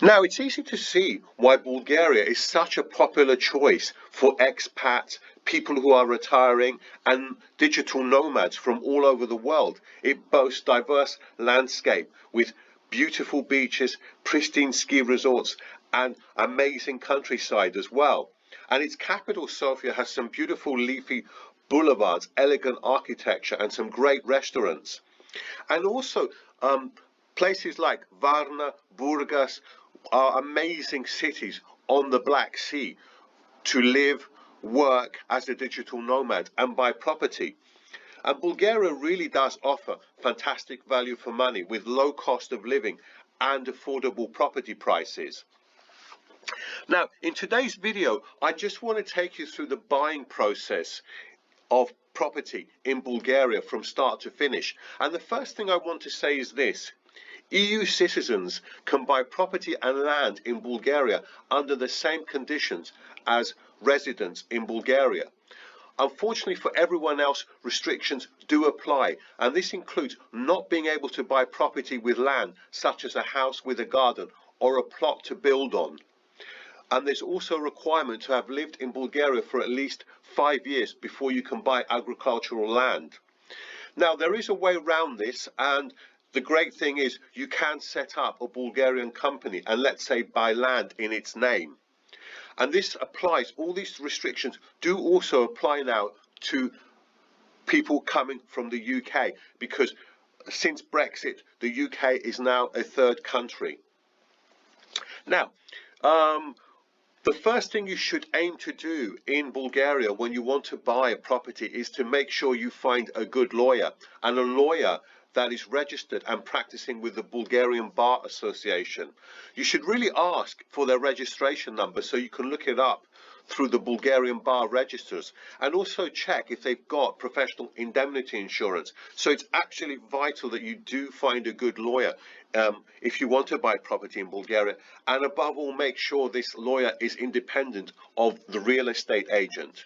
Now, it's easy to see why Bulgaria is such a popular choice for expats, people who are retiring, and digital nomads from all over the world. It boasts diverse landscape with beautiful beaches, pristine ski resorts, and amazing countryside as well. And its capital, Sofia, has some beautiful leafy boulevards, elegant architecture, and some great restaurants. And also, places like Varna, Burgas are amazing cities on the Black Sea to live, work as a digital nomad, and buy property. And Bulgaria really does offer fantastic value for money with low cost of living and affordable property prices. Now, in today's video, I just want to take you through the buying process of property in Bulgaria from start to finish. And the first thing I want to say is this: EU citizens can buy property and land in Bulgaria under the same conditions as residents in Bulgaria. Unfortunately for everyone else, restrictions do apply, and this includes not being able to buy property with land, such as a house with a garden or a plot to build on. And there's also a requirement to have lived in Bulgaria for at least 5 years before you can buy agricultural land. Now, there is a way around this, and the great thing is you can set up a Bulgarian company and, let's say, buy land in its name. And this applies, all these restrictions do also apply now to people coming from the UK, because since Brexit, the UK is now a third country. Now, the first thing you should aim to do in Bulgaria when you want to buy a property is to make sure you find a good lawyer, and a lawyer that is registered and practicing with the Bulgarian Bar Association. You should really ask for their registration number so you can look it up through the Bulgarian bar registers, and also check if they've got professional indemnity insurance. So it's actually vital that you do find a good lawyer if you want to buy property in Bulgaria, and above all, make sure this lawyer is independent of the real estate agent.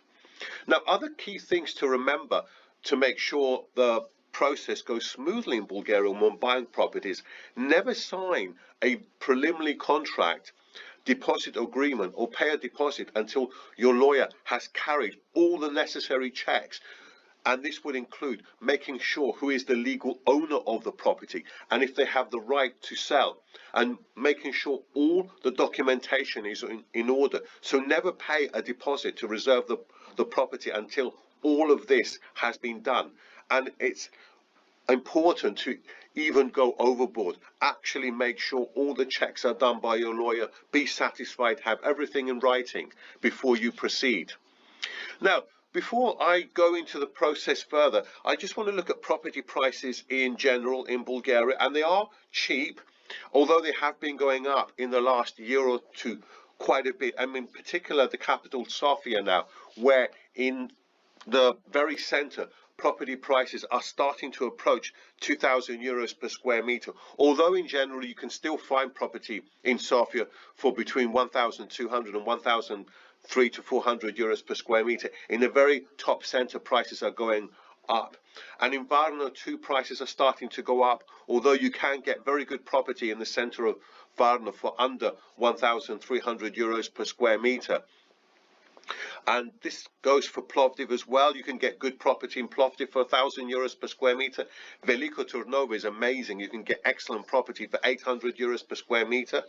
Now, other key things to remember to make sure the process goes smoothly in Bulgaria when buying properties: never sign a preliminary contract, deposit agreement, or pay a deposit until your lawyer has carried all the necessary checks. And this would include making sure who is the legal owner of the property and if they have the right to sell, and making sure all the documentation is in order. So never pay a deposit to reserve the property until all of this has been done. And it's important to even go overboard. Actually make sure all the checks are done by your lawyer. Be satisfied, have everything in writing before you proceed. Now, before I go into the process further, I just want to look at property prices in general in Bulgaria, and they are cheap, although they have been going up in the last year or two quite a bit. And in particular, the capital Sofia now, where in the very center, property prices are starting to approach 2,000 euros per square meter, although in general you can still find property in Sofia for between 1,200 and 1,300 to 400 euros per square meter. In the very top center, prices are going up, and in Varna too, prices are starting to go up, although you can get very good property in the center of Varna for under 1,300 euros per square meter. And this goes for Plovdiv as well. You can get good property in Plovdiv for 1,000 euros per square meter. Veliko Turnova is amazing. You can get excellent property for 800 euros per square meter.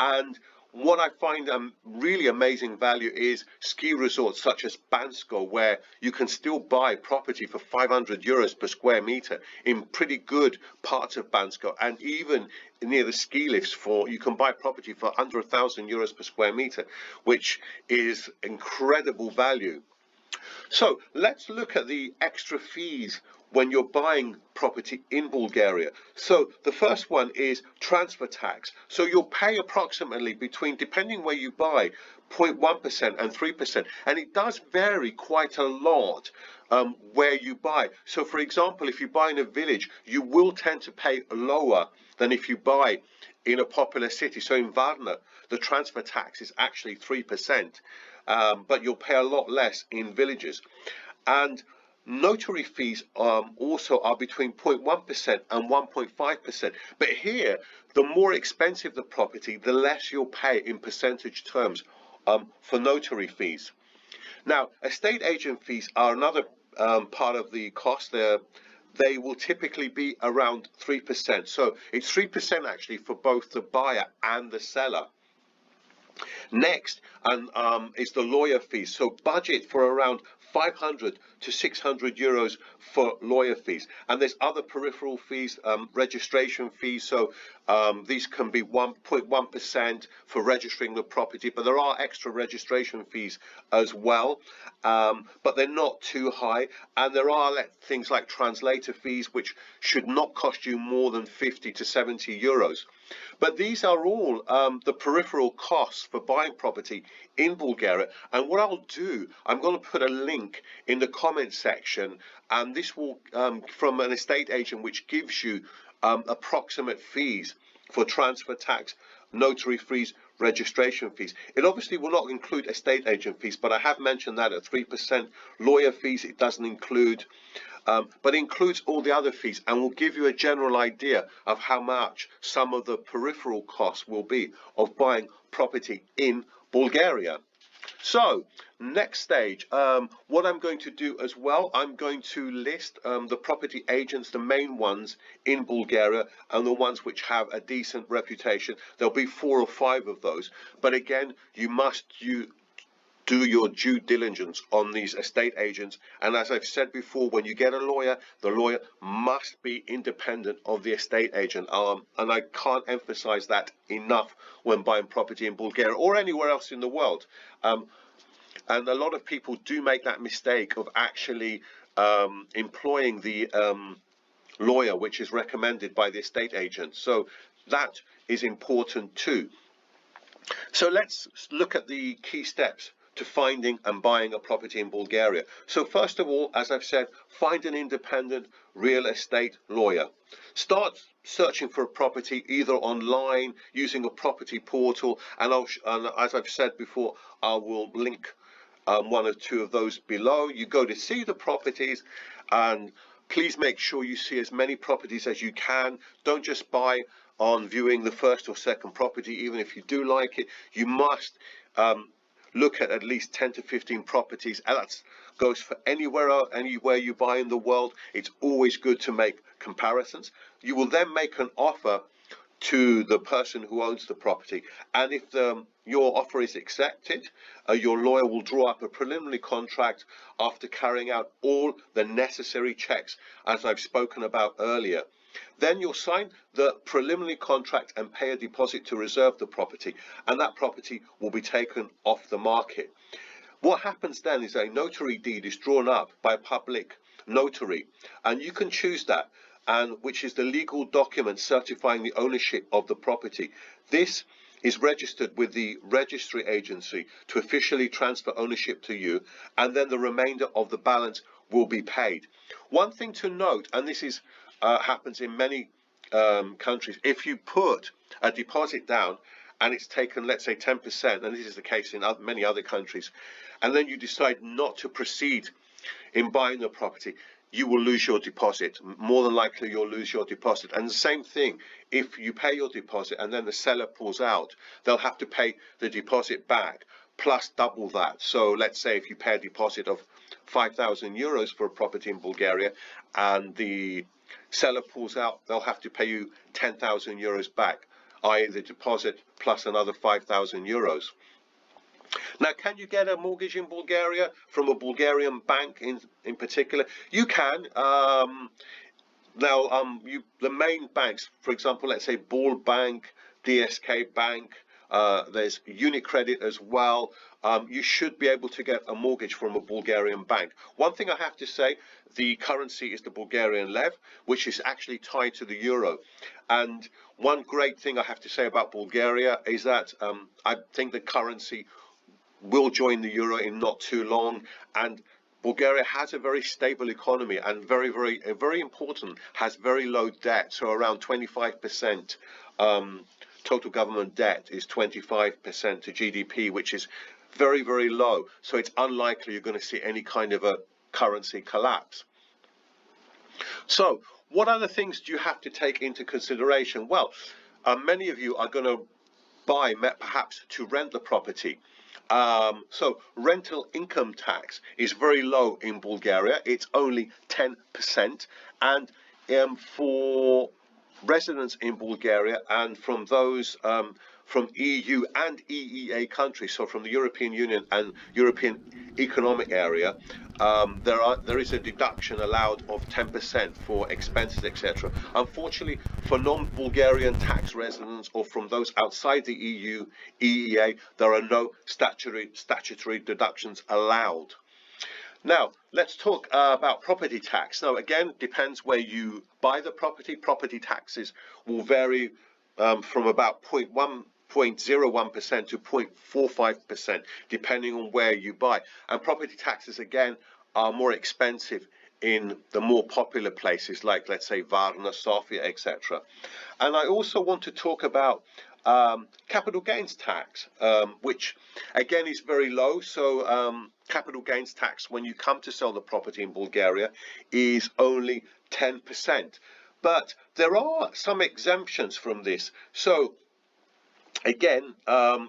And what I find really amazing value is ski resorts such as Bansko, where you can still buy property for 500 euros per square meter in pretty good parts of Bansko, and even near the ski lifts you can buy property for under 1,000 euros per square meter, which is incredible value. So let's look at the extra fees when you're buying property in Bulgaria. So the first one is transfer tax. So you'll pay approximately between, depending where you buy, 0.1% and 3%, and it does vary quite a lot where you buy. So for example, if you buy in a village, you will tend to pay lower than if you buy in a popular city. So in Varna, the transfer tax is actually 3%, but you'll pay a lot less in villages. And notary fees also are between 0.1% and 1.5%. But here, the more expensive the property, the less you'll pay in percentage terms for notary fees. Now, estate agent fees are another part of the cost. They will typically be around 3%. So it's 3% actually for both the buyer and the seller. Next is the lawyer fees. So budget for around 500 to 600 euros for lawyer fees. And there's other peripheral fees, registration fees. So these can be 1.1% for registering the property, but there are extra registration fees as well, but they're not too high. And there are things like translator fees, which should not cost you more than 50 to 70 euros. But these are all the peripheral costs for buying property in Bulgaria. And what I'll do, I'm going to put a link in the comment section, and this will from an estate agent which gives you approximate fees for transfer tax, notary fees, registration fees. It obviously will not include estate agent fees, but I have mentioned that at 3%. Lawyer fees it doesn't include, but it includes all the other fees, and will give you a general idea of how much some of the peripheral costs will be of buying property in Bulgaria. So next stage, what I'm going to do as well, I'm going to list the property agents, the main ones in Bulgaria, and the ones which have a decent reputation. There'll be 4 or 5 of those, but again, you must do your due diligence on these estate agents. And as I've said before, when you get a lawyer, the lawyer must be independent of the estate agent. And I can't emphasize that enough when buying property in Bulgaria or anywhere else in the world. And a lot of people do make that mistake of actually employing the lawyer which is recommended by the estate agent. So that is important too. So let's look at the key steps to finding and buying a property in Bulgaria. So first of all, as I've said, find an independent real estate lawyer. Start searching for a property either online using a property portal, and as I've said before, I will link 1 or 2 of those below. You go to see the properties, and please make sure you see as many properties as you can. Don't just buy on viewing the first or second property. Even if you do like it, you must look at least 10 to 15 properties, and that goes for anywhere you buy in the world. It's always good to make comparisons. You will then make an offer to the person who owns the property, and if your offer is accepted, your lawyer will draw up a preliminary contract after carrying out all the necessary checks as I've spoken about earlier. Then you'll sign the preliminary contract and pay a deposit to reserve the property, and that property will be taken off the market. What happens then is a notary deed is drawn up by a public notary, and you can choose that, and which is the legal document certifying the ownership of the property. This is registered with the registry agency to officially transfer ownership to you, and then the remainder of the balance will be paid. One thing to note, and this is happens in many countries, if you put a deposit down and it's taken, let's say 10%, and this is the case in many other countries, and then you decide not to proceed in buying the property, you will lose your deposit. More than likely you'll lose your deposit. And the same thing, if you pay your deposit and then the seller pulls out, they'll have to pay the deposit back plus double that. So let's say if you pay a deposit of 5,000 euros for a property in Bulgaria and the seller pulls out, they'll have to pay you 10,000 euros back, i.e. the deposit plus another 5,000 euros. Now, can you get a mortgage in Bulgaria from a Bulgarian bank in particular? You can. The main banks, for example, let's say Ball Bank, DSK Bank, there's UniCredit as well. You should be able to get a mortgage from a Bulgarian bank. One thing I have to say, the currency is the Bulgarian lev, which is actually tied to the euro. And one great thing I have to say about Bulgaria is that I think the currency will join the euro in not too long, and Bulgaria has a very stable economy and very important, has very low debt, so around 25%. Total government debt is 25% to GDP, which is very low. So it's unlikely you're going to see any kind of a currency collapse. So what other things do you have to take into consideration? Well, many of you are going to buy perhaps to rent the property. So rental income tax is very low in Bulgaria. It's only 10%. And for residents in Bulgaria and from those from EU and EEA countries, so from the European Union and European Economic Area, there is a deduction allowed of 10% for expenses, etc. Unfortunately, for non-Bulgarian tax residents or from those outside the EU, EEA, there are no statutory deductions allowed. Now, let's talk about property tax. Now, again, depends where you buy the property. Property taxes will vary from about 0.01% to 0.45%, depending on where you buy. And property taxes, again, are more expensive in the more popular places like, let's say, Varna, Sofia, etc. And I also want to talk about capital gains tax, which again is very low. So capital gains tax when you come to sell the property in Bulgaria is only 10%. But there are some exemptions from this. So again,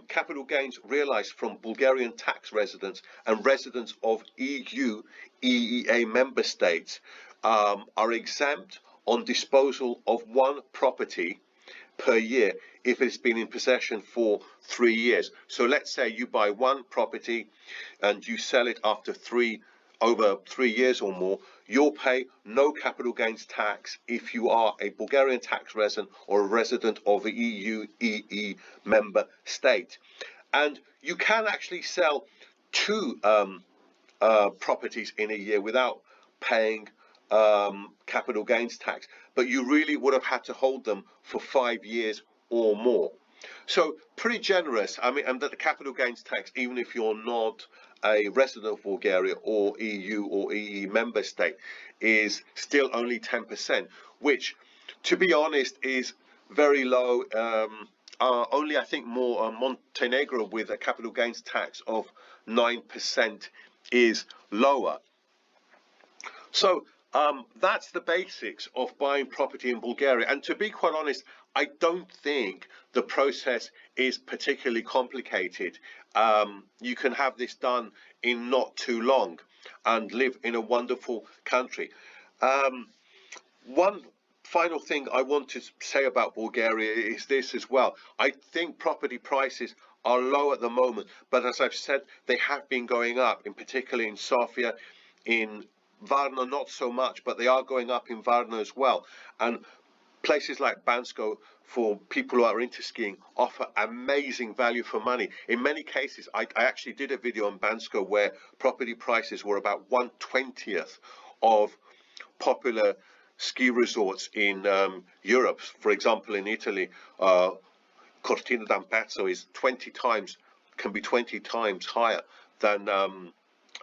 capital gains realized from Bulgarian tax residents and residents of EU, EEA member states are exempt on disposal of one property per year if it's been in possession for 3 years. So let's say you buy one property and you sell it after over 3 years or more, you'll pay no capital gains tax if you are a Bulgarian tax resident or a resident of the EU, EE member state. And you can actually sell two properties in a year without paying capital gains tax, but you really would have had to hold them for 5 years or more. So pretty generous. I mean, and that the capital gains tax, even if you're not a resident of Bulgaria or EU or EE member state, is still only 10%, which, to be honest, is very low. Only I think more Montenegro with a capital gains tax of 9% is lower. So that's the basics of buying property in Bulgaria. And to be quite honest, I don't think the process is particularly complicated. You can have this done in not too long and live in a wonderful country. One final thing I want to say about Bulgaria is this as well. I think property prices are low at the moment, but as I've said, they have been going up, in particular in Sofia, in Varna not so much, but they are going up in Varna as well. And places like Bansko, for people who are into skiing, offer amazing value for money. In many cases, I actually did a video on Bansko where property prices were about 1/20th of popular ski resorts in Europe. For example, in Italy, Cortina d'Ampezzo is 20 times, can be 20 times higher than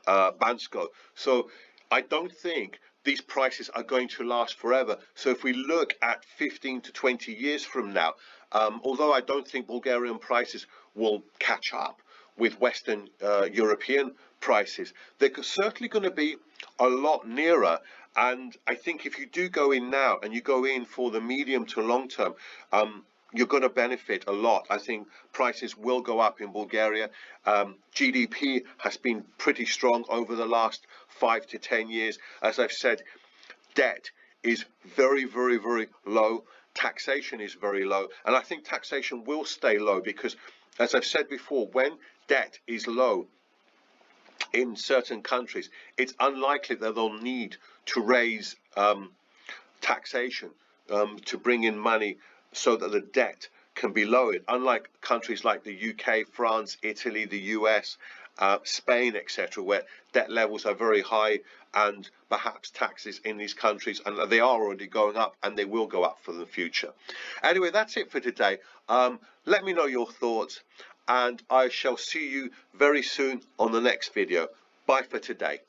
Bansko. So I don't think these prices are going to last forever. So if we look at 15 to 20 years from now, although I don't think Bulgarian prices will catch up with Western European prices, they're certainly going to be a lot nearer. And I think if you do go in now and you go in for the medium to long term, you're going to benefit a lot. I think prices will go up in Bulgaria. GDP has been pretty strong over the last 5 to 10 years. As I've said, debt is very, very, very low. Taxation is very low. And I think taxation will stay low because, as I've said before, when debt is low in certain countries, it's unlikely that they'll need to raise taxation to bring in money so that the debt can be lowered, unlike countries like the UK, France, Italy, the US, Spain, etc., where debt levels are very high and perhaps taxes in these countries, and they are already going up and they will go up for the future. Anyway, that's it for today. Let me know your thoughts and I shall see you very soon on the next video. Bye for today.